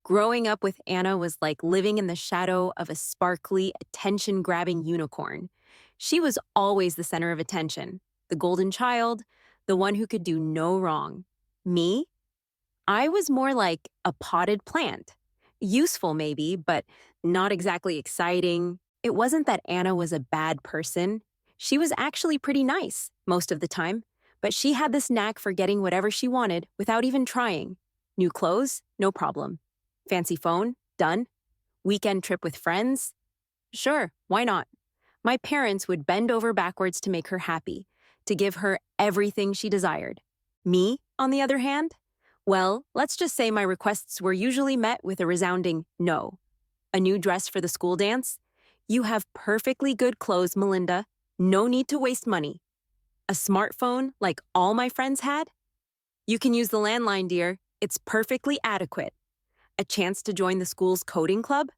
Growing up with Anna was like living in the shadow of a sparkly, attention grabbing unicorn. She was always the center of attention, the golden child, the one who could do no wrong. Me? I was more like a potted plant. Useful, maybe, but not exactly exciting. It wasn't that Anna was a bad person. She was actually pretty nice most of the time, but she had this knack for getting whatever she wanted without even trying. New clothes? No problem. Fancy phone? Done. Weekend trip with friends? Sure, why not? My parents would bend over backwards to make her happy, to give her everything she desired. Me, on the other hand? Well, let's just say my requests were usually met with a resounding no. A new dress for the school dance? You have perfectly good clothes, Melinda. No need to waste money. A smartphone like all my friends had? You can use the landline, dear. It's perfectly adequate. A chance to join the school's coding club?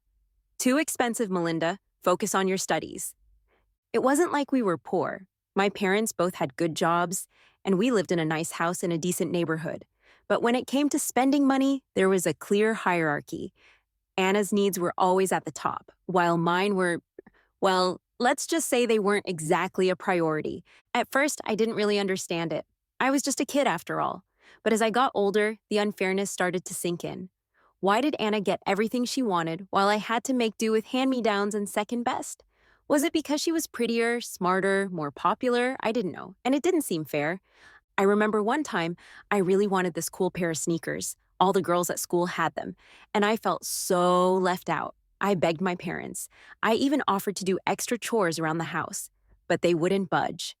Too expensive, Melinda. Focus on your studies. It wasn't like we were poor. My parents both had good jobs, and we lived in a nice house in a decent neighborhood. But when it came to spending money, there was a clear hierarchy. Anna's needs were always at the top, while mine were, well, let's just say they weren't exactly a priority. At first, I didn't really understand it. I was just a kid after all. But as I got older, the unfairness started to sink in. Why did Anna get everything she wanted while I had to make do with hand-me-downs and second best? Was it because she was prettier, smarter, more popular? I didn't know, and it didn't seem fair. I remember one time I really wanted this cool pair of sneakers. All the girls at school had them, and I felt so left out. I begged my parents. I even offered to do extra chores around the house, but they wouldn't budge.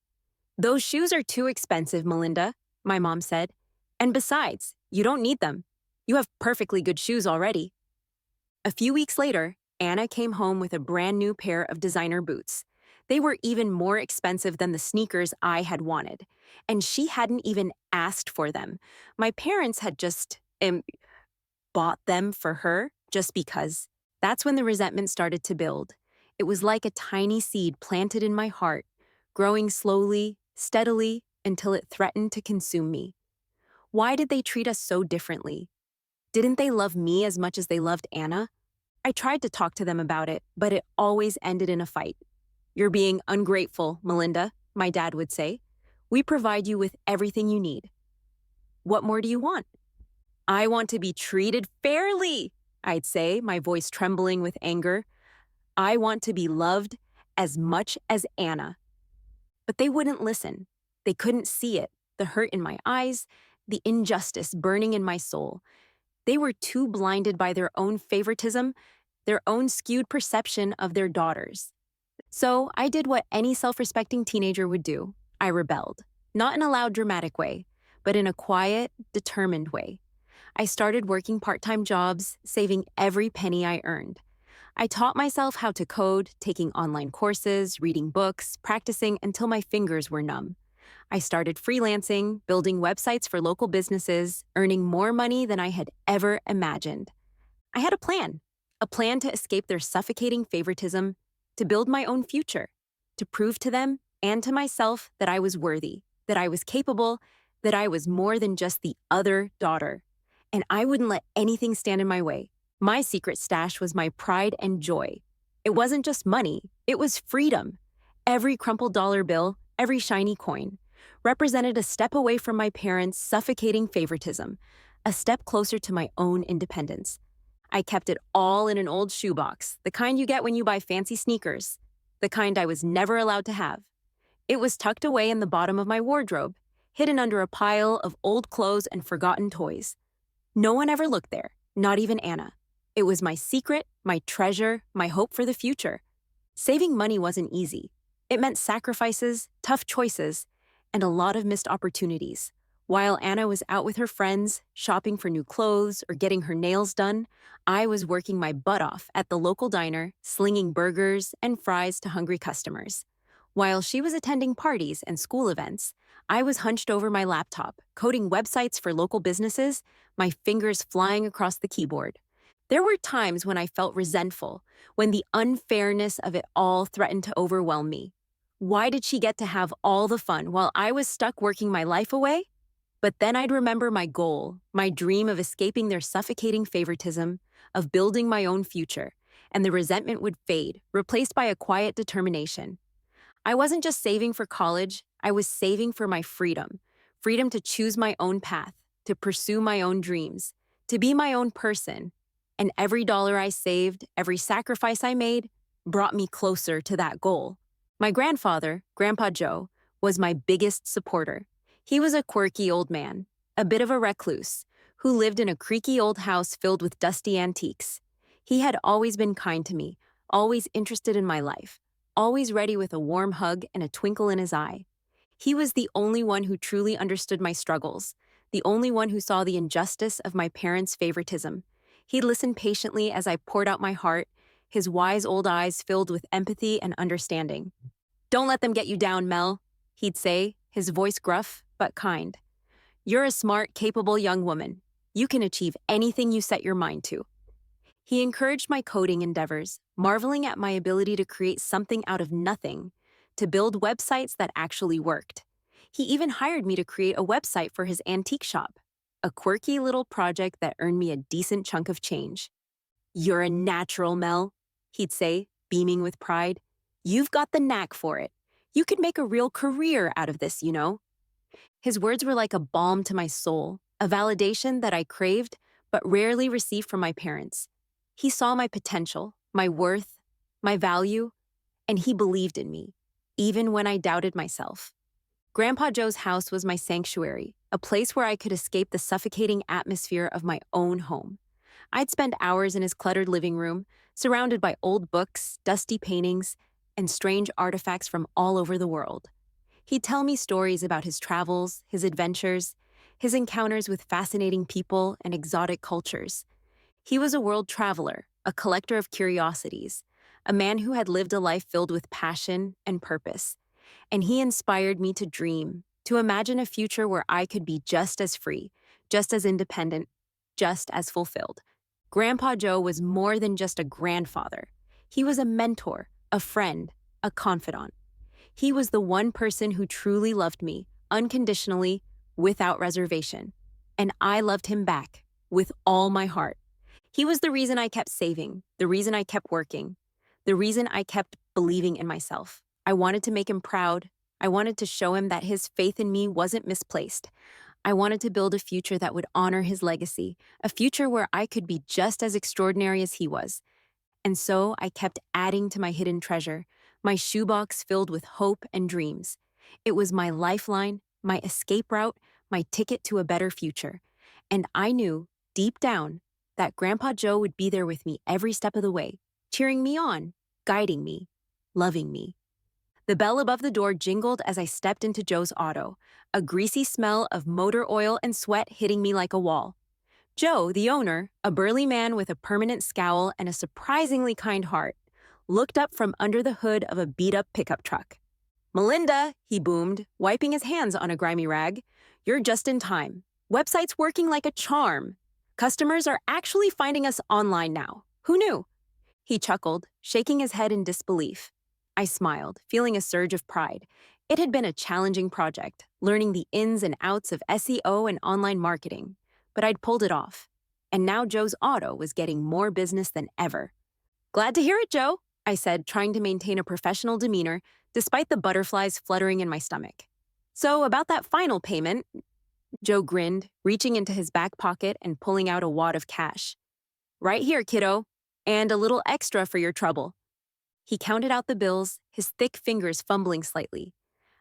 Those shoes are too expensive, Melinda, my mom said. And besides, you don't need them. You have perfectly good shoes already. A few weeks later, Anna came home with a brand new pair of designer boots. They were even more expensive than the sneakers I had wanted, and she hadn't even asked for them. My parents had just bought them for her just because. That's when the resentment started to build. It was like a tiny seed planted in my heart, growing slowly, steadily, until it threatened to consume me. Why did they treat us so differently? Didn't they love me as much as they loved Anna? I tried to talk to them about it, but it always ended in a fight. You're being ungrateful, Melinda, my dad would say. We provide you with everything you need. What more do you want? I want to be treated fairly, I'd say, my voice trembling with anger. I want to be loved as much as Anna. But they wouldn't listen. They couldn't see it, the hurt in my eyes, the injustice burning in my soul. They were too blinded by their own favoritism, their own skewed perception of their daughters. So I did what any self-respecting teenager would do. I rebelled. Not in a loud, dramatic way, but in a quiet, determined way. I started working part-time jobs, saving every penny I earned. I taught myself how to code, taking online courses, reading books, practicing until my fingers were numb. I started freelancing, building websites for local businesses, earning more money than I had ever imagined. I had a plan to escape their suffocating favoritism, to build my own future, to prove to them and to myself that I was worthy, that I was capable, that I was more than just the other daughter. And I wouldn't let anything stand in my way. My secret stash was my pride and joy. It wasn't just money, it was freedom. Every crumpled dollar bill, every shiny coin, represented a step away from my parents' suffocating favoritism, a step closer to my own independence. I kept it all in an old shoebox, the kind you get when you buy fancy sneakers, the kind I was never allowed to have. It was tucked away in the bottom of my wardrobe, hidden under a pile of old clothes and forgotten toys. No one ever looked there, not even Anna. It was my secret, my treasure, my hope for the future. Saving money wasn't easy. It meant sacrifices, tough choices, and a lot of missed opportunities. While Anna was out with her friends, shopping for new clothes or getting her nails done, I was working my butt off at the local diner, slinging burgers and fries to hungry customers. While she was attending parties and school events, I was hunched over my laptop, coding websites for local businesses, my fingers flying across the keyboard. There were times when I felt resentful, when the unfairness of it all threatened to overwhelm me. Why did she get to have all the fun while I was stuck working my life away? But then I'd remember my goal, my dream of escaping their suffocating favoritism, of building my own future, and the resentment would fade, replaced by a quiet determination. I wasn't just saving for college, I was saving for my freedom. Freedom to choose my own path, to pursue my own dreams, to be my own person. And every dollar I saved, every sacrifice I made, brought me closer to that goal. My grandfather, Grandpa Joe, was my biggest supporter. He was a quirky old man, a bit of a recluse, who lived in a creaky old house filled with dusty antiques. He had always been kind to me, always interested in my life, always ready with a warm hug and a twinkle in his eye. He was the only one who truly understood my struggles, the only one who saw the injustice of my parents' favoritism. He listened patiently as I poured out my heart, his wise old eyes filled with empathy and understanding. "Don't let them get you down, Mel," he'd say, his voice gruff but kind. "You're a smart, capable young woman. You can achieve anything you set your mind to." He encouraged my coding endeavors, marveling at my ability to create something out of nothing, to build websites that actually worked. He even hired me to create a website for his antique shop, a quirky little project that earned me a decent chunk of change. "You're a natural, Mel," he'd say, beaming with pride. "You've got the knack for it. You could make a real career out of this, you know." His words were like a balm to my soul, a validation that I craved but rarely received from my parents. He saw my potential, my worth, my value, and he believed in me, even when I doubted myself. Grandpa Joe's house was my sanctuary, a place where I could escape the suffocating atmosphere of my own home. I'd spend hours in his cluttered living room, surrounded by old books, dusty paintings, and strange artifacts from all over the world. He'd tell me stories about his travels, his adventures, his encounters with fascinating people and exotic cultures. He was a world traveler, a collector of curiosities, a man who had lived a life filled with passion and purpose. And he inspired me to dream, to imagine a future where I could be just as free, just as independent, just as fulfilled. Grandpa Joe was more than just a grandfather. He was a mentor, a friend, a confidant. He was the one person who truly loved me, unconditionally, without reservation. And I loved him back, with all my heart. He was the reason I kept saving, the reason I kept working, the reason I kept believing in myself. I wanted to make him proud. I wanted to show him that his faith in me wasn't misplaced. I wanted to build a future that would honor his legacy, a future where I could be just as extraordinary as he was. And so I kept adding to my hidden treasure, my shoebox filled with hope and dreams. It was my lifeline, my escape route, my ticket to a better future. And I knew, deep down, that Grandpa Joe would be there with me every step of the way, cheering me on, guiding me, loving me. The bell above the door jingled as I stepped into Joe's auto, a greasy smell of motor oil and sweat hitting me like a wall. Joe, the owner, a burly man with a permanent scowl and a surprisingly kind heart, looked up from under the hood of a beat-up pickup truck. "Melinda," he boomed, wiping his hands on a grimy rag, "you're just in time. Website's working like a charm. Customers are actually finding us online now. Who knew?" He chuckled, shaking his head in disbelief. I smiled, feeling a surge of pride. It had been a challenging project, learning the ins and outs of SEO and online marketing, but I'd pulled it off. And now Joe's auto was getting more business than ever. "Glad to hear it, Joe," I said, trying to maintain a professional demeanor despite the butterflies fluttering in my stomach. "So about that final payment," Joe grinned, reaching into his back pocket and pulling out a wad of cash. "Right here, kiddo, and a little extra for your trouble." He counted out the bills, his thick fingers fumbling slightly.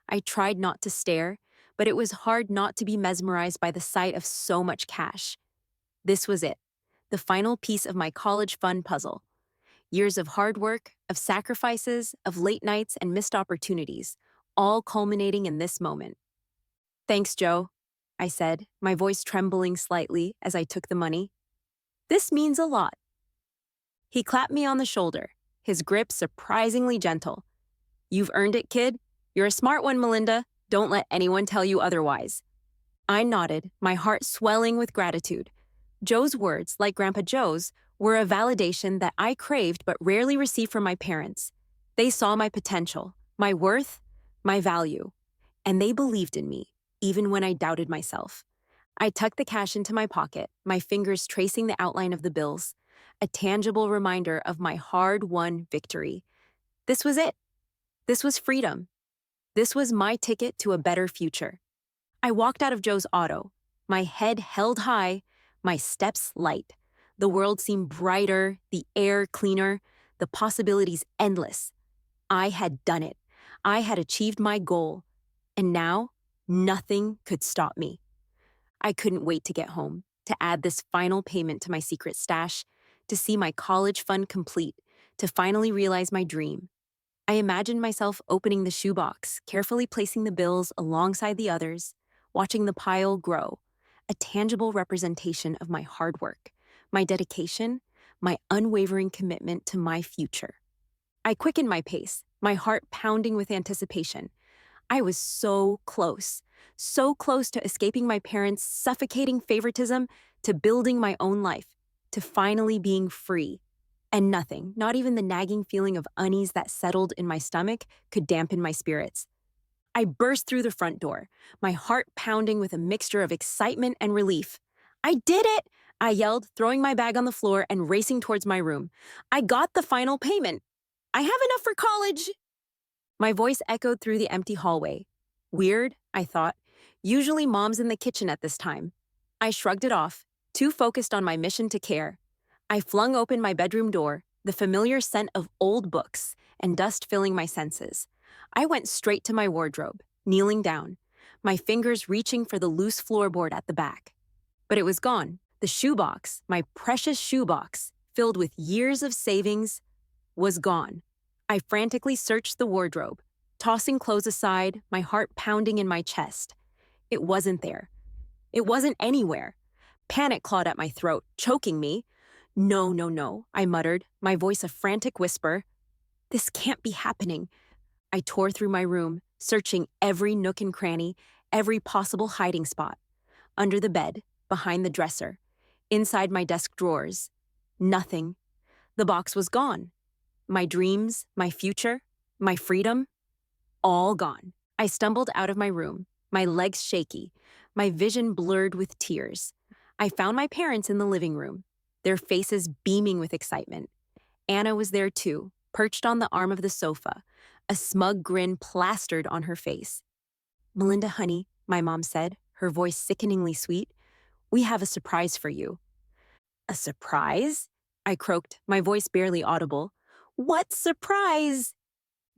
I tried not to stare, but it was hard not to be mesmerized by the sight of so much cash. This was it, the final piece of my college fund puzzle. Years of hard work, of sacrifices, of late nights and missed opportunities, all culminating in this moment. "Thanks, Joe," I said, my voice trembling slightly as I took the money. "This means a lot." He clapped me on the shoulder, his grip surprisingly gentle. "You've earned it, kid. You're a smart one, Melinda. Don't let anyone tell you otherwise." I nodded, my heart swelling with gratitude. Joe's words, like Grandpa Joe's, were a validation that I craved but rarely received from my parents. They saw my potential, my worth, my value, and they believed in me, even when I doubted myself. I tucked the cash into my pocket, my fingers tracing the outline of the bills, a tangible reminder of my hard-won victory. This was it. This was freedom. This was my ticket to a better future. I walked out of Joe's auto, my head held high, my steps light. The world seemed brighter, the air cleaner, the possibilities endless. I had done it. I had achieved my goal. And now, nothing could stop me. I couldn't wait to get home, to add this final payment to my secret stash, to see my college fund complete, to finally realize my dream. I imagined myself opening the shoebox, carefully placing the bills alongside the others, watching the pile grow, a tangible representation of my hard work, my dedication, my unwavering commitment to my future. I quickened my pace, my heart pounding with anticipation. I was so close to escaping my parents' suffocating favoritism, to building my own life, to finally being free. And nothing, not even the nagging feeling of unease that settled in my stomach, could dampen my spirits. I burst through the front door, my heart pounding with a mixture of excitement and relief. I did it! I yelled, throwing my bag on the floor and racing towards my room. I got the final payment. I have enough for college. My voice echoed through the empty hallway. Weird, I thought. Usually mom's in the kitchen at this time. I shrugged it off, too focused on my mission to care. I flung open my bedroom door, the familiar scent of old books and dust filling my senses. I went straight to my wardrobe, kneeling down, my fingers reaching for the loose floorboard at the back. But it was gone. The shoebox, my precious shoebox, filled with years of savings, was gone. I frantically searched the wardrobe, tossing clothes aside, my heart pounding in my chest. It wasn't there. It wasn't anywhere. Panic clawed at my throat, choking me. No, I muttered, my voice a frantic whisper. This can't be happening. I tore through my room, searching every nook and cranny, every possible hiding spot. Under the bed, behind the dresser, inside my desk drawers. Nothing. The box was gone. My dreams, my future, my freedom, all gone. I stumbled out of my room, my legs shaky, my vision blurred with tears. I found my parents in the living room, their faces beaming with excitement. Anna was there too, perched on the arm of the sofa, a smug grin plastered on her face. "Melinda, honey," my mom said, her voice sickeningly sweet, "we have a surprise for you." "A surprise?" I croaked, my voice barely audible. "What surprise?"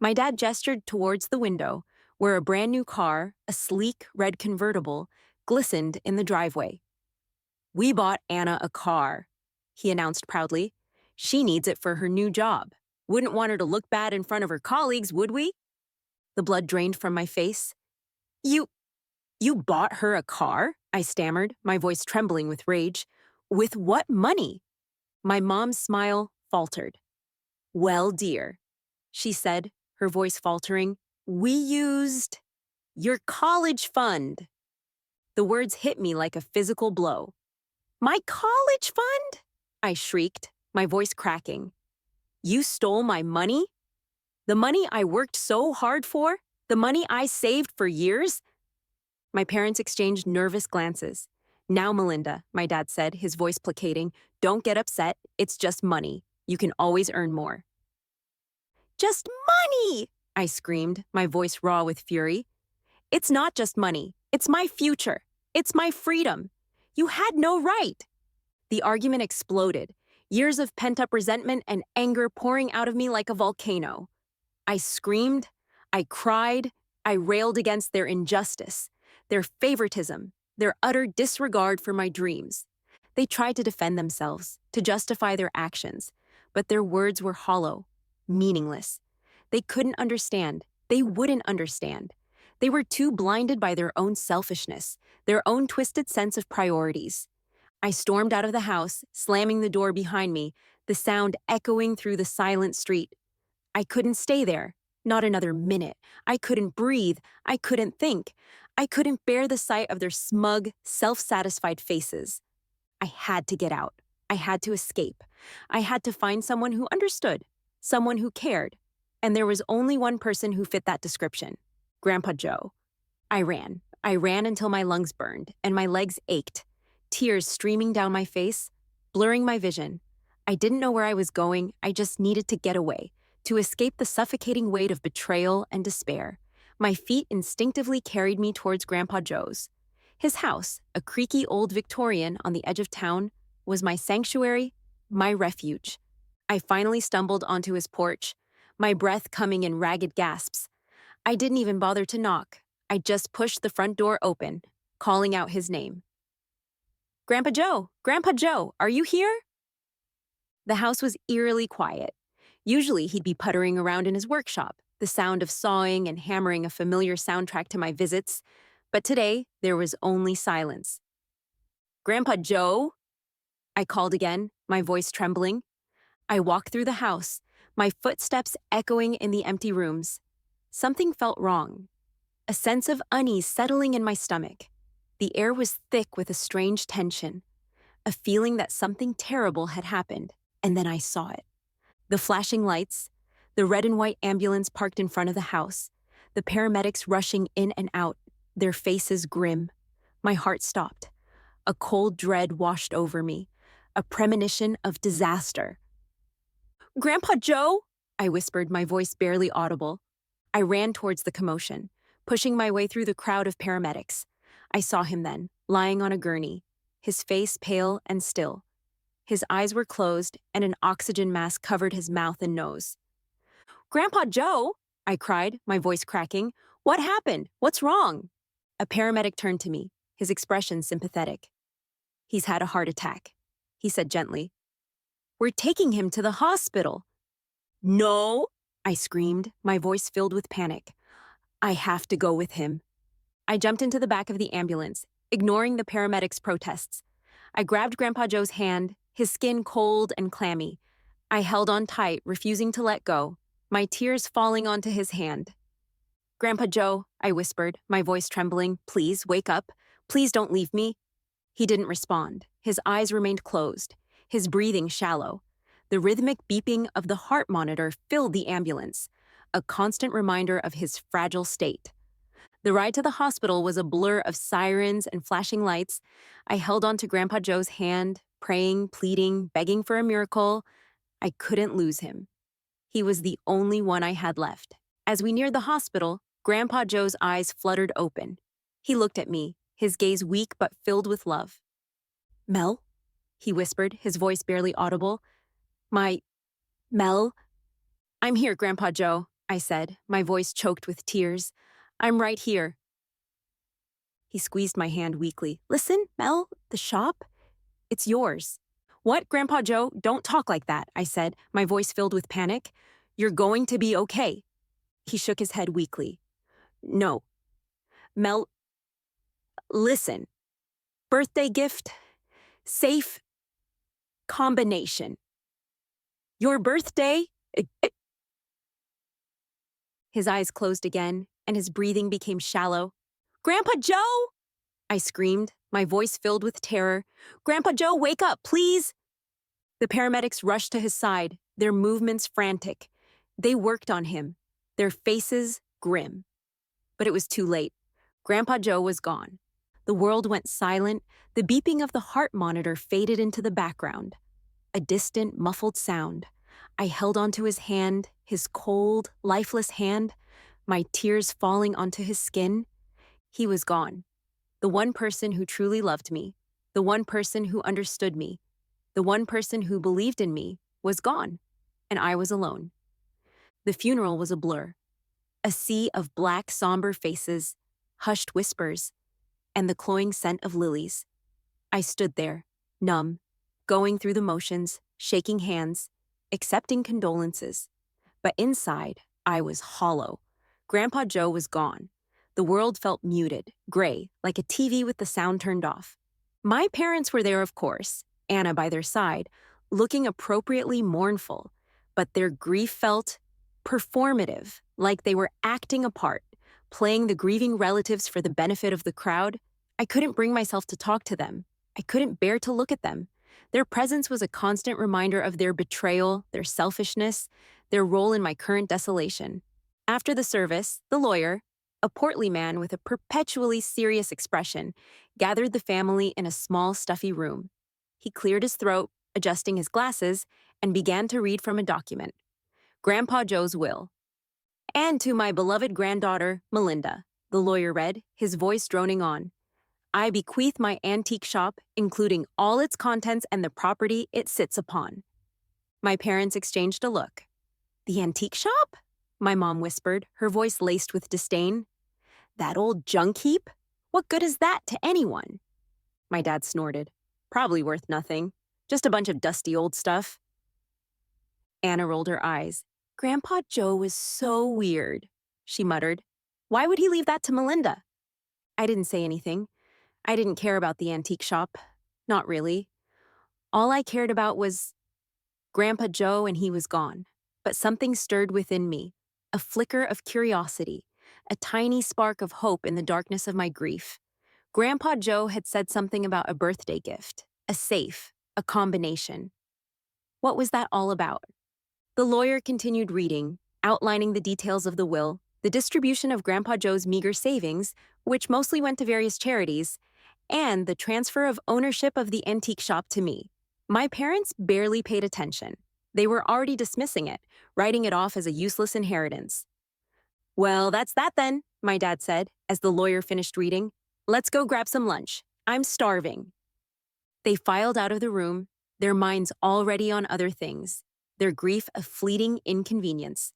My dad gestured towards the window, where a brand new car, a sleek red convertible, glistened in the driveway. "We bought Anna a car," he announced proudly. "She needs it for her new job. Wouldn't want her to look bad in front of her colleagues, would we?" The blood drained from my face. You bought her a car?" I stammered, my voice trembling with rage. "With what money?" My mom's smile faltered. "Well, dear," she said, her voice faltering, "we used your college fund." The words hit me like a physical blow. "My college fund?" I shrieked, my voice cracking. "You stole my money? The money I worked so hard for? The money I saved for years?" My parents exchanged nervous glances. "Now, Melinda," my dad said, his voice placating, "don't get upset. It's just money. You can always earn more." "Just money!" I screamed, my voice raw with fury. "It's not just money. It's my future. It's my freedom. You had no right." The argument exploded, years of pent-up resentment and anger pouring out of me like a volcano. I screamed, I cried, I railed against their injustice, their favoritism, their utter disregard for my dreams. They tried to defend themselves, to justify their actions, but their words were hollow, meaningless. They couldn't understand. They wouldn't understand. They were too blinded by their own selfishness, their own twisted sense of priorities. I stormed out of the house, slamming the door behind me, the sound echoing through the silent street. I couldn't stay there, not another minute. I couldn't breathe. I couldn't think. I couldn't bear the sight of their smug, self-satisfied faces. I had to get out. I had to escape. I had to find someone who understood, someone who cared. And there was only one person who fit that description: Grandpa Joe. I ran. I ran until my lungs burned and my legs ached, tears streaming down my face, blurring my vision. I didn't know where I was going, I just needed to get away, to escape the suffocating weight of betrayal and despair. My feet instinctively carried me towards Grandpa Joe's. His house, a creaky old Victorian on the edge of town, was my sanctuary, my refuge. I finally stumbled onto his porch, my breath coming in ragged gasps. I didn't even bother to knock. I just pushed the front door open, calling out his name. Grandpa Joe, are you here? The house was eerily quiet. Usually he'd be puttering around in his workshop, the sound of sawing and hammering a familiar soundtrack to my visits, but today there was only silence. Grandpa Joe? I called again, my voice trembling. I walked through the house, my footsteps echoing in the empty rooms. Something felt wrong. A sense of unease settling in my stomach. The air was thick with a strange tension, a feeling that something terrible had happened, and then I saw it. The flashing lights, the red and white ambulance parked in front of the house, the paramedics rushing in and out, their faces grim. My heart stopped. A cold dread washed over me, a premonition of disaster. Grandpa Joe? I whispered, my voice barely audible. I ran towards the commotion, pushing my way through the crowd of paramedics. I saw him then, lying on a gurney, his face pale and still. His eyes were closed, and an oxygen mask covered his mouth and nose. Grandpa Joe, I cried, my voice cracking. What happened? What's wrong? A paramedic turned to me, his expression sympathetic. He's had a heart attack, he said gently. We're taking him to the hospital. No, I screamed, my voice filled with panic. I have to go with him. I jumped into the back of the ambulance, ignoring the paramedics' protests. I grabbed Grandpa Joe's hand, his skin cold and clammy. I held on tight, refusing to let go, my tears falling onto his hand. Grandpa Joe, I whispered, my voice trembling, please wake up. Please don't leave me. He didn't respond. His eyes remained closed, his breathing shallow. The rhythmic beeping of the heart monitor filled the ambulance, a constant reminder of his fragile state. The ride to the hospital was a blur of sirens and flashing lights. I held onto Grandpa Joe's hand, praying, pleading, begging for a miracle. I couldn't lose him. He was the only one I had left. As we neared the hospital, Grandpa Joe's eyes fluttered open. He looked at me, his gaze weak but filled with love. Mel? He whispered, his voice barely audible. Mel? I'm here, Grandpa Joe, I said, my voice choked with tears. I'm right here. He squeezed my hand weakly. Listen, Mel, the shop? It's yours. What, Grandpa Joe? Don't talk like that, I said, my voice filled with panic. You're going to be okay. He shook his head weakly. No. Mel, listen. Birthday gift, safe, combination. Your birthday? His eyes closed again, and his breathing became shallow. Grandpa Joe! I screamed, my voice filled with terror. Grandpa Joe, wake up, please! The paramedics rushed to his side, their movements frantic. They worked on him, their faces grim. But it was too late. Grandpa Joe was gone. The world went silent. The beeping of the heart monitor faded into the background. A distant, muffled sound. I held onto his hand, his cold, lifeless hand, my tears falling onto his skin. He was gone. The one person who truly loved me, the one person who understood me, the one person who believed in me was gone, and I was alone. The funeral was a blur, a sea of black, somber faces, hushed whispers, and the cloying scent of lilies. I stood there, numb, going through the motions, shaking hands, accepting condolences. But inside, I was hollow. Grandpa Joe was gone. The world felt muted, gray, like a TV with the sound turned off. My parents were there, of course, Anna by their side, looking appropriately mournful, but their grief felt performative, like they were acting a part, playing the grieving relatives for the benefit of the crowd. I couldn't bring myself to talk to them. I couldn't bear to look at them. Their presence was a constant reminder of their betrayal, their selfishness, their role in my current desolation. After the service, the lawyer, a portly man with a perpetually serious expression, gathered the family in a small, stuffy room. He cleared his throat, adjusting his glasses, and began to read from a document. Grandpa Joe's will. And to my beloved granddaughter, Melinda, the lawyer read, his voice droning on. I bequeath my antique shop, including all its contents and the property it sits upon. My parents exchanged a look. The antique shop? My mom whispered, her voice laced with disdain. That old junk heap? What good is that to anyone? My dad snorted. Probably worth nothing. Just a bunch of dusty old stuff. Anna rolled her eyes. Grandpa Joe was so weird, she muttered. Why would he leave that to Melinda? I didn't say anything. I didn't care about the antique shop. Not really. All I cared about was Grandpa Joe, and he was gone. But something stirred within me, a flicker of curiosity, a tiny spark of hope in the darkness of my grief. Grandpa Joe had said something about a birthday gift, a safe, a combination. What was that all about? The lawyer continued reading, outlining the details of the will, the distribution of Grandpa Joe's meager savings, which mostly went to various charities, and the transfer of ownership of the antique shop to me. My parents barely paid attention. They were already dismissing it, writing it off as a useless inheritance. Well, that's that then, my dad said, as the lawyer finished reading. Let's go grab some lunch. I'm starving. They filed out of the room, their minds already on other things, their grief a fleeting inconvenience.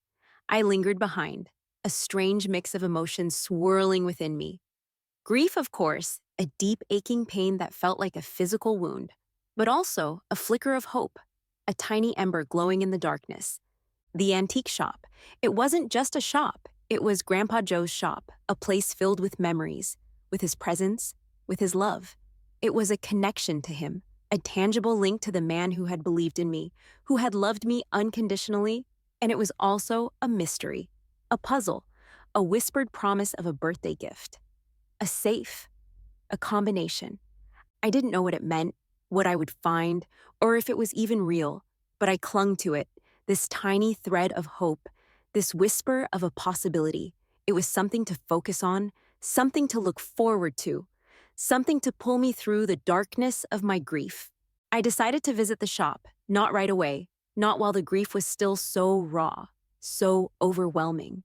I lingered behind, a strange mix of emotions swirling within me. Grief, of course, a deep aching pain that felt like a physical wound, but also a flicker of hope, a tiny ember glowing in the darkness. The antique shop. It wasn't just a shop. It was Grandpa Joe's shop, a place filled with memories, with his presence, with his love. It was a connection to him, a tangible link to the man who had believed in me, who had loved me unconditionally, and it was also a mystery, a puzzle, a whispered promise of a birthday gift. A safe, a combination. I didn't know what it meant, what I would find, or if it was even real, but I clung to it, this tiny thread of hope, this whisper of a possibility. It was something to focus on, something to look forward to, something to pull me through the darkness of my grief. I decided to visit the shop, not right away, not while the grief was still so raw, so overwhelming.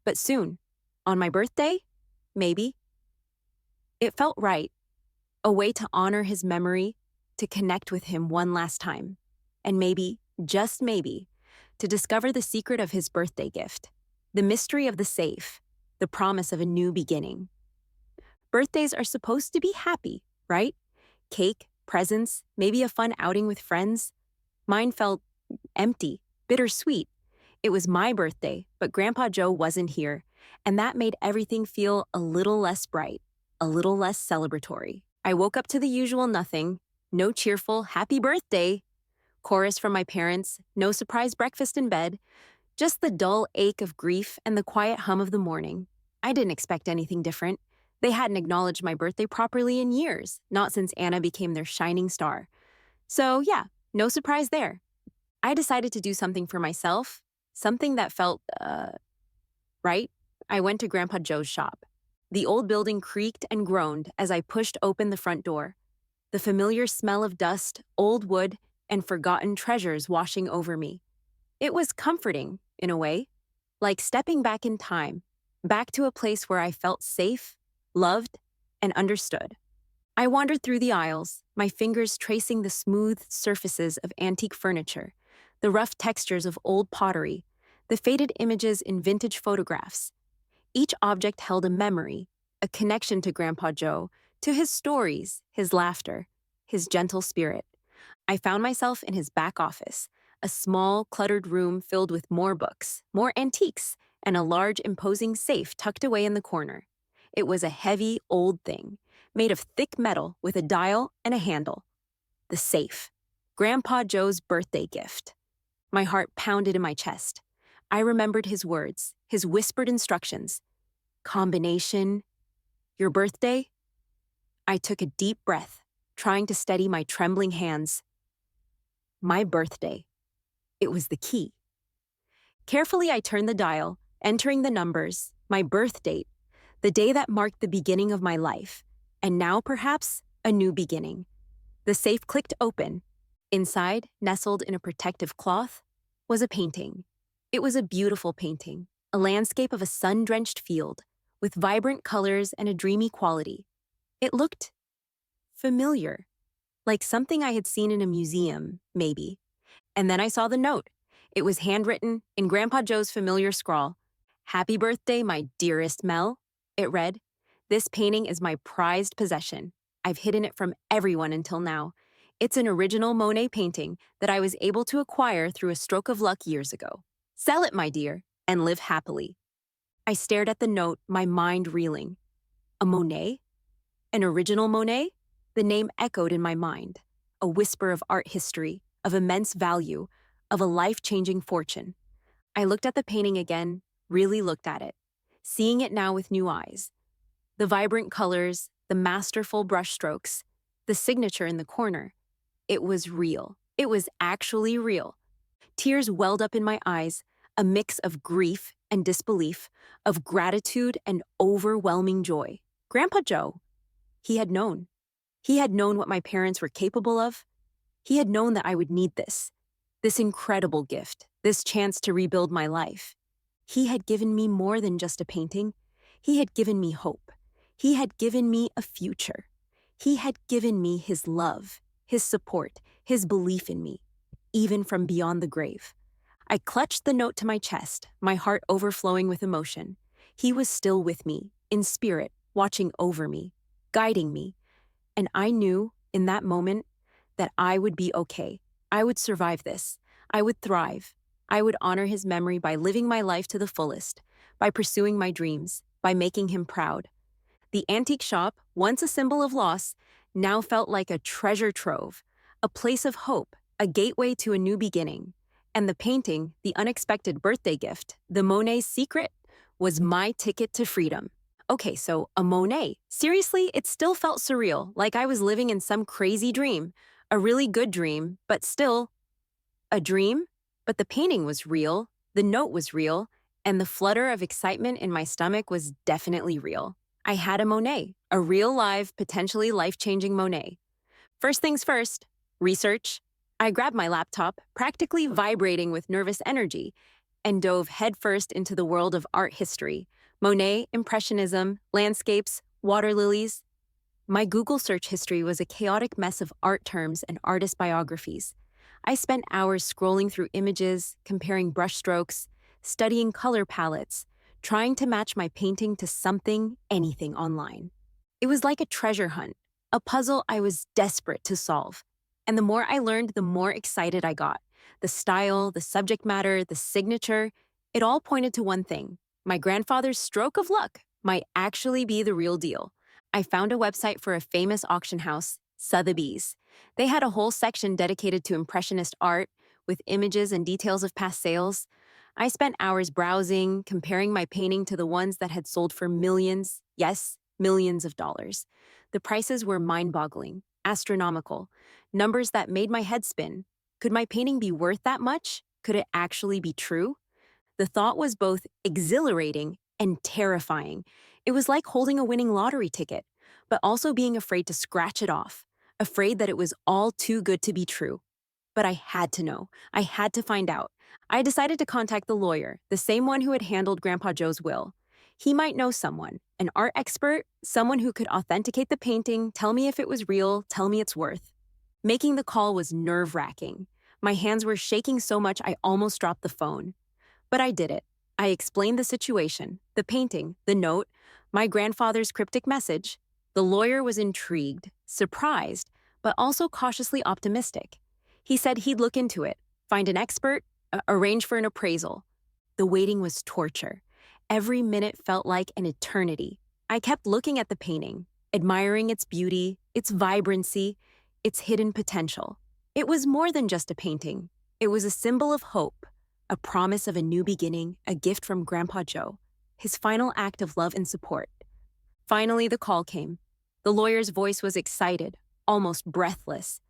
But soon, on my birthday, maybe. It felt right, a way to honor his memory, to connect with him one last time, and maybe, just maybe, to discover the secret of his birthday gift, the mystery of the safe, the promise of a new beginning. Birthdays are supposed to be happy, right? Cake, presents, maybe a fun outing with friends. Mine felt empty, bittersweet. It was my birthday, but Grandpa Joe wasn't here, and that made everything feel a little less bright, a little less celebratory. I woke up to the usual nothing, no cheerful happy birthday chorus from my parents, no surprise breakfast in bed, just the dull ache of grief and the quiet hum of the morning. I didn't expect anything different. They hadn't acknowledged my birthday properly in years, not since Anna became their shining star. So yeah, no surprise there. I decided to do something for myself, something that felt, right? I went to Grandpa Joe's shop. The old building creaked and groaned as I pushed open the front door. The familiar smell of dust, old wood, and forgotten treasures washing over me. It was comforting, in a way, like stepping back in time, back to a place where I felt safe, loved, and understood. I wandered through the aisles, my fingers tracing the smooth surfaces of antique furniture, the rough textures of old pottery, the faded images in vintage photographs. Each object held a memory, a connection to Grandpa Joe, to his stories, his laughter, his gentle spirit. I found myself in his back office, a small, cluttered room filled with more books, more antiques, and a large, imposing safe tucked away in the corner. It was a heavy, old thing, made of thick metal with a dial and a handle. The safe. Grandpa Joe's birthday gift. My heart pounded in my chest. I remembered his words, his whispered instructions. Combination. Your birthday? I took a deep breath, trying to steady my trembling hands. My birthday. It was the key. Carefully, I turned the dial, entering the numbers, my birth date, the day that marked the beginning of my life, and now perhaps a new beginning. The safe clicked open. Inside, nestled in a protective cloth, was a painting. It was a beautiful painting, a landscape of a sun-drenched field, with vibrant colors and a dreamy quality. It looked familiar, like something I had seen in a museum, maybe. And then I saw the note. It was handwritten in Grandpa Joe's familiar scrawl. "Happy birthday, my dearest Mel," it read. "This painting is my prized possession. I've hidden it from everyone until now. It's an original Monet painting that I was able to acquire through a stroke of luck years ago. Sell it, my dear, and live happily." I stared at the note, my mind reeling. A Monet? An original Monet? The name echoed in my mind. A whisper of art history, of immense value, of a life-changing fortune. I looked at the painting again, really looked at it, seeing it now with new eyes. The vibrant colors, the masterful brushstrokes, the signature in the corner. It was real. It was actually real. Tears welled up in my eyes, a mix of grief and disbelief, of gratitude and overwhelming joy. Grandpa Joe. He had known. He had known what my parents were capable of. He had known that I would need this incredible gift, this chance to rebuild my life. He had given me more than just a painting. He had given me hope. He had given me a future. He had given me his love, his support, his belief in me, even from beyond the grave. I clutched the note to my chest, my heart overflowing with emotion. He was still with me, in spirit, watching over me, guiding me. And I knew, in that moment, that I would be okay. I would survive this. I would thrive. I would honor his memory by living my life to the fullest, by pursuing my dreams, by making him proud. The antique shop, once a symbol of loss, now felt like a treasure trove, a place of hope, a gateway to a new beginning. And the painting, the unexpected birthday gift, the Monet's secret, was my ticket to freedom. Okay, so a Monet. Seriously, it still felt surreal, like I was living in some crazy dream. A really good dream, but still a dream. But the painting was real, the note was real, and the flutter of excitement in my stomach was definitely real. I had a Monet, a real live, potentially life-changing Monet. First things first, research. I grabbed my laptop, practically vibrating with nervous energy, and dove headfirst into the world of art history. Monet, Impressionism, landscapes, water lilies. My Google search history was a chaotic mess of art terms and artist biographies. I spent hours scrolling through images, comparing brushstrokes, studying color palettes, trying to match my painting to something, anything online. It was like a treasure hunt, a puzzle I was desperate to solve. And the more I learned, the more excited I got. The style, the subject matter, the signature, it all pointed to one thing. My grandfather's stroke of luck might actually be the real deal. I found a website for a famous auction house, Sotheby's. They had a whole section dedicated to Impressionist art, with images and details of past sales. I spent hours browsing, comparing my painting to the ones that had sold for millions, yes, millions of dollars. The prices were mind-boggling, astronomical, numbers that made my head spin. Could my painting be worth that much? Could it actually be true? The thought was both exhilarating and terrifying. It was like holding a winning lottery ticket, but also being afraid to scratch it off, afraid that it was all too good to be true. But I had to know. I had to find out. I decided to contact the lawyer, the same one who had handled Grandpa Joe's will. He might know someone, an art expert, someone who could authenticate the painting, tell me if it was real, tell me its worth. Making the call was nerve-wracking. My hands were shaking so much I almost dropped the phone. But I did it. I explained the situation, the painting, the note, my grandfather's cryptic message. The lawyer was intrigued, surprised, but also cautiously optimistic. He said he'd look into it, find an expert, arrange for an appraisal. The waiting was torture. Every minute felt like an eternity. I kept looking at the painting, admiring its beauty, its vibrancy, its hidden potential. It was more than just a painting. It was a symbol of hope, a promise of a new beginning, a gift from Grandpa Joe, his final act of love and support. Finally, the call came. The lawyer's voice was excited, almost breathless.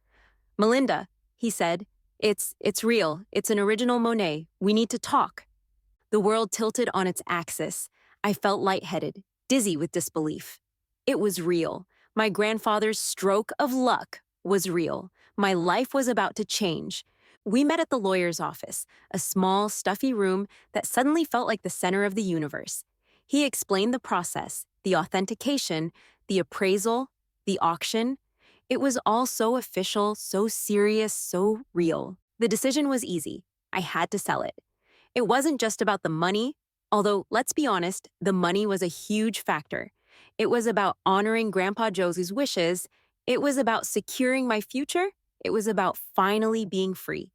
"Melinda," he said, it's real. It's an original Monet. We need to talk." The world tilted on its axis. I felt lightheaded, dizzy with disbelief. It was real. My grandfather's stroke of luck was real. My life was about to change. We met at the lawyer's office, a small, stuffy room that suddenly felt like the center of the universe. He explained the process, the authentication, the appraisal, the auction. It was all so official, so serious, so real. The decision was easy. I had to sell it. It wasn't just about the money, although, let's be honest, the money was a huge factor. It was about honoring Grandpa Josie's wishes. It was about securing my future. It was about finally being free.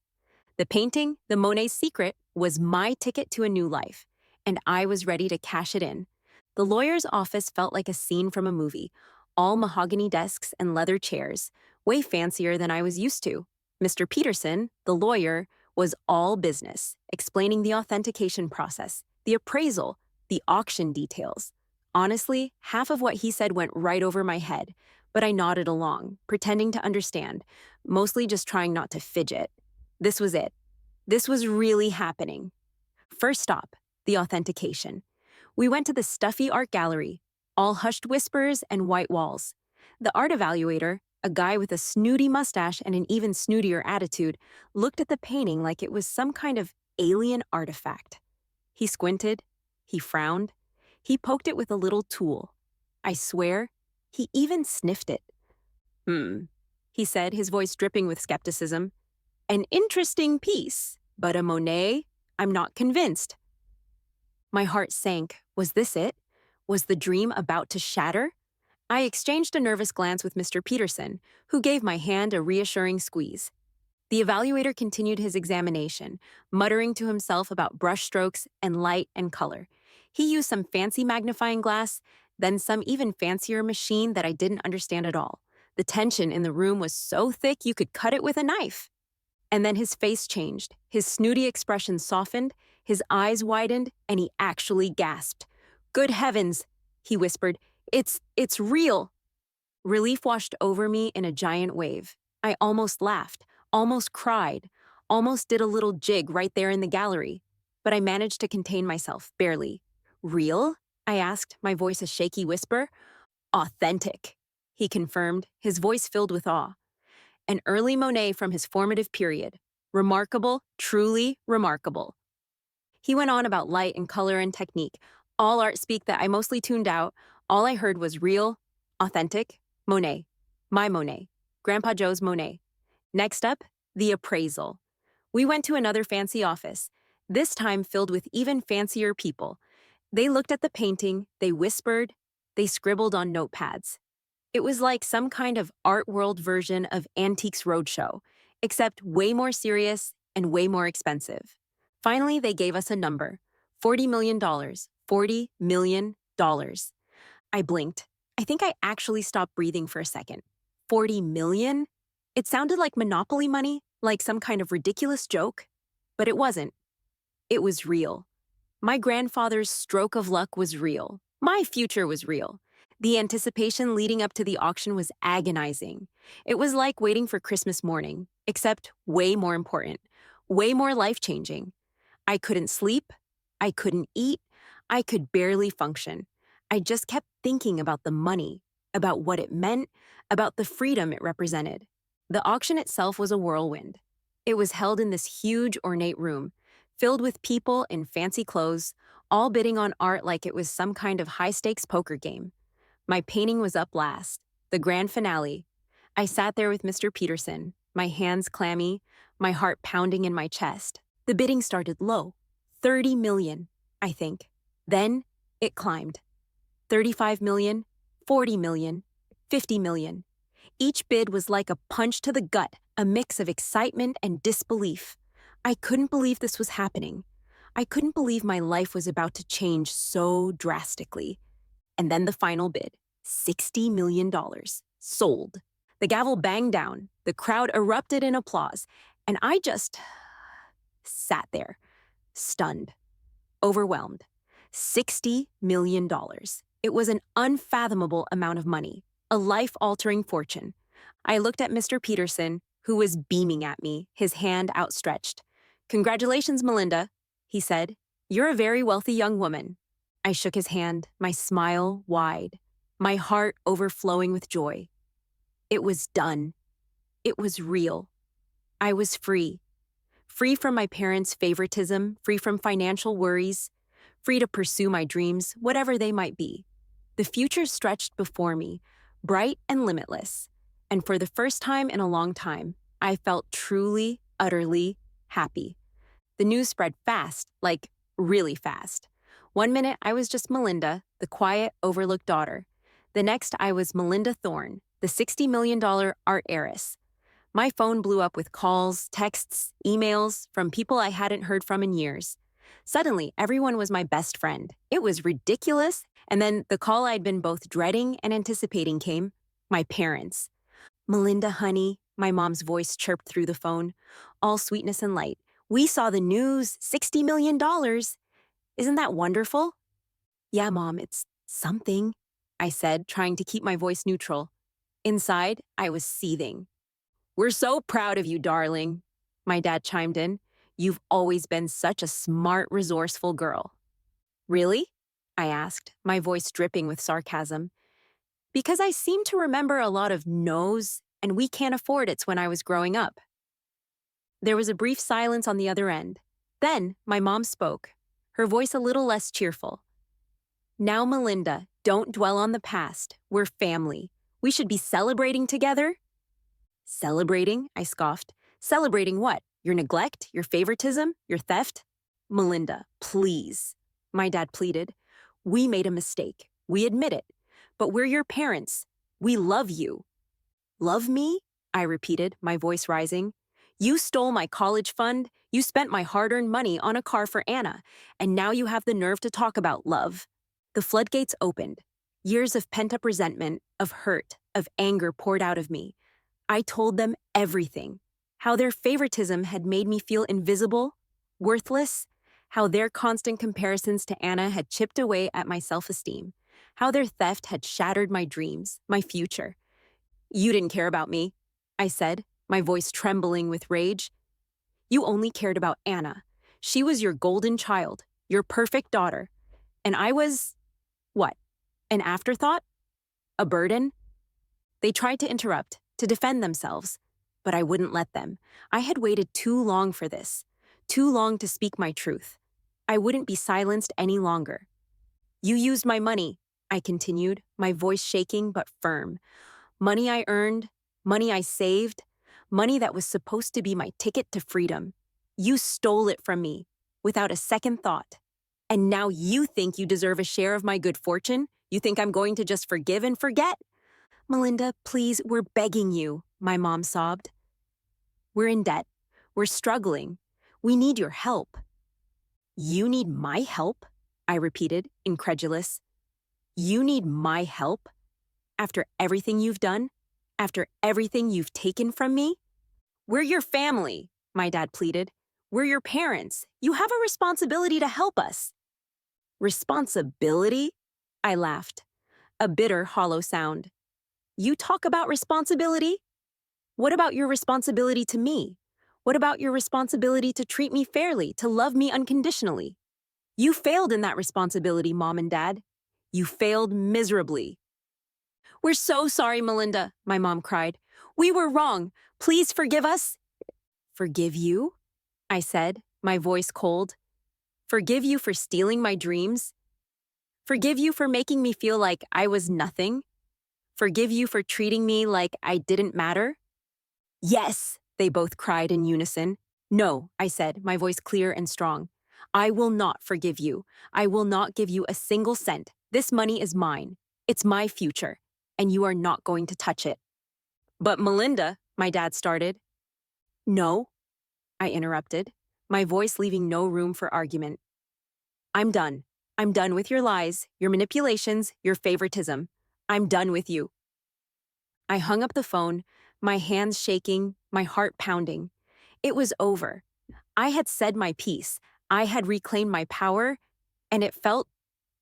The painting, the Monet's Secret, was my ticket to a new life, and I was ready to cash it in. The lawyer's office felt like a scene from a movie, all mahogany desks and leather chairs, way fancier than I was used to. Mr. Peterson, the lawyer, was all business, explaining the authentication process, the appraisal, the auction details. Honestly, half of what he said went right over my head, but I nodded along, pretending to understand, mostly just trying not to fidget. This was it. This was really happening. First stop, the authentication. We went to the stuffy art gallery, all hushed whispers and white walls. The art evaluator, a guy with a snooty mustache and an even snootier attitude, looked at the painting like it was some kind of alien artifact. He squinted, he frowned, he poked it with a little tool. I swear, he even sniffed it. He said, his voice dripping with skepticism. An interesting piece, but a Monet? I'm not convinced. My heart sank. Was this it? Was the dream about to shatter? I exchanged a nervous glance with Mr. Peterson, who gave my hand a reassuring squeeze. The evaluator continued his examination, muttering to himself about brushstrokes and light and color. He used some fancy magnifying glass, then some even fancier machine that I didn't understand at all. The tension in the room was so thick you could cut it with a knife. And then his face changed, his snooty expression softened, his eyes widened, and he actually gasped. "Good heavens," he whispered, It's real." Relief washed over me in a giant wave. I almost laughed, almost cried, almost did a little jig right there in the gallery. But I managed to contain myself, barely. "Real?" I asked, my voice a shaky whisper. "Authentic," he confirmed, his voice filled with awe. An early Monet from his formative period. Remarkable, truly remarkable. He went on about light and color and technique, all art speak that I mostly tuned out. All I heard was real, authentic, Monet. My Monet. Grandpa Joe's Monet. Next up, the appraisal. We went to another fancy office, this time filled with even fancier people. They looked at the painting, they whispered, they scribbled on notepads. It was like some kind of art world version of Antiques Roadshow, except way more serious and way more expensive. Finally, they gave us a number, $40 million. $40 million. I blinked. I think I actually stopped breathing for a second. 40 million? It sounded like Monopoly money, like some kind of ridiculous joke. But it wasn't. It was real. My grandfather's stroke of luck was real. My future was real. The anticipation leading up to the auction was agonizing. It was like waiting for Christmas morning, except way more important, way more life-changing. I couldn't sleep. I couldn't eat. I could barely function. I just kept thinking about the money, about what it meant, about the freedom it represented. The auction itself was a whirlwind. It was held in this huge, ornate room, filled with people in fancy clothes, all bidding on art like it was some kind of high-stakes poker game. My painting was up last, the grand finale. I sat there with Mr. Peterson, my hands clammy, my heart pounding in my chest. The bidding started low, 30 million, I think. Then it climbed. 35 million, 40 million, 50 million. Each bid was like a punch to the gut, a mix of excitement and disbelief. I couldn't believe this was happening. I couldn't believe my life was about to change so drastically. And then the final bid, $60 million, sold. The gavel banged down, the crowd erupted in applause, and I just sat there, stunned, overwhelmed. $60 million. It was an unfathomable amount of money, a life-altering fortune. I looked at Mr. Peterson, who was beaming at me, his hand outstretched. "Congratulations, Melinda," he said. "You're a very wealthy young woman." I shook his hand, my smile wide, my heart overflowing with joy. It was done. It was real. I was free. Free from my parents' favoritism, free from financial worries, free to pursue my dreams, whatever they might be. The future stretched before me, bright and limitless. And for the first time in a long time, I felt truly, utterly happy. The news spread fast, like really fast. One minute I was just Melinda, the quiet, overlooked daughter. The next I was Melinda Thorne, the $60 million art heiress. My phone blew up with calls, texts, emails from people I hadn't heard from in years. Suddenly, everyone was my best friend. It was ridiculous. And then the call I'd been both dreading and anticipating came. My parents. Melinda, honey, my mom's voice chirped through the phone, all sweetness and light. We saw the news, $60 million. Isn't that wonderful? Yeah, Mom, it's something, I said, trying to keep my voice neutral. Inside, I was seething. We're so proud of you, darling, my dad chimed in. You've always been such a smart, resourceful girl. Really? I asked, my voice dripping with sarcasm. Because I seem to remember a lot of no's, and we can't afford it's when I was growing up. There was a brief silence on the other end. Then, my mom spoke, her voice a little less cheerful. Now, Melinda, don't dwell on the past. We're family. We should be celebrating together. Celebrating? I scoffed. Celebrating what? Your neglect? Your favoritism? Your theft? Melinda, please, my dad pleaded. We made a mistake. We admit it. But we're your parents. We love you. Love me? I repeated, my voice rising. You stole my college fund. You spent my hard-earned money on a car for Anna. And now you have the nerve to talk about love. The floodgates opened. Years of pent-up resentment, of hurt, of anger poured out of me. I told them everything. How their favoritism had made me feel invisible, worthless, how their constant comparisons to Anna had chipped away at my self-esteem, how their theft had shattered my dreams, my future. You didn't care about me, I said, my voice trembling with rage. You only cared about Anna. She was your golden child, your perfect daughter. And I was, what, an afterthought? A burden? They tried to interrupt, to defend themselves, but I wouldn't let them. I had waited too long for this, too long to speak my truth. I wouldn't be silenced any longer. You used my money, I continued, my voice shaking but firm. Money I earned, money I saved, money that was supposed to be my ticket to freedom. You stole it from me, without a second thought. And now you think you deserve a share of my good fortune? You think I'm going to just forgive and forget? Melinda, please, we're begging you, my mom sobbed. We're in debt. We're struggling. We need your help. You need my help? I repeated, incredulous. You need my help? After everything you've done? After everything you've taken from me? We're your family, my dad pleaded. We're your parents. You have a responsibility to help us. Responsibility? I laughed. A bitter, hollow sound. You talk about responsibility? What about your responsibility to me? What about your responsibility to treat me fairly, to love me unconditionally? You failed in that responsibility, Mom and Dad. You failed miserably. We're so sorry, Melinda, my mom cried. We were wrong. Please forgive us. Forgive you? I said, my voice cold. Forgive you for stealing my dreams? Forgive you for making me feel like I was nothing? Forgive you for treating me like I didn't matter? Yes, they both cried in unison. No, I said, my voice clear and strong. I will not forgive you. I will not give you a single cent. This money is mine. It's my future, and you are not going to touch it. But Melinda, my dad started. No, I interrupted, my voice leaving no room for argument. I'm done. I'm done with your lies, your manipulations, your favoritism. I'm done with you. I hung up the phone, my hands shaking, my heart pounding. It was over. I had said my piece. I had reclaimed my power, and it felt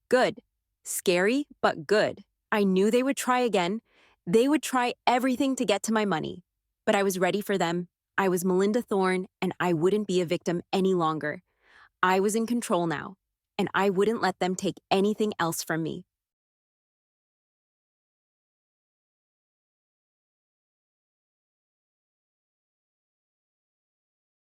good. Scary, but good. I knew they would try again. They would try everything to get to my money. But I was ready for them. I was Melinda Thorne, and I wouldn't be a victim any longer. I was in control now. and I wouldn't let them take anything else from me.